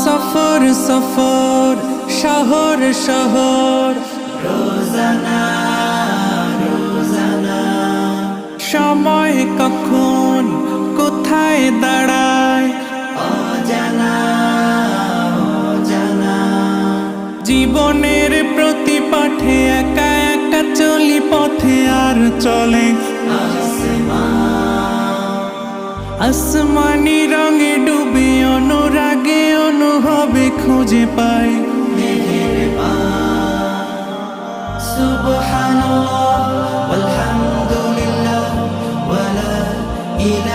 সফর সফর শহর শহর রোজানা রোজানা সময় কখন কোথায় দাঁড়ায় অজানা অজানা জীবনের প্রতি পাঠে একা একা চলি পথে আর চলে আসমানি রঙে ডুবে অনুরাগে অনুভবে খুঁজে পাই সুবহানাল্লাহ ওয়ালহামদুলিল্লাহ ওয়ালা ইলাহা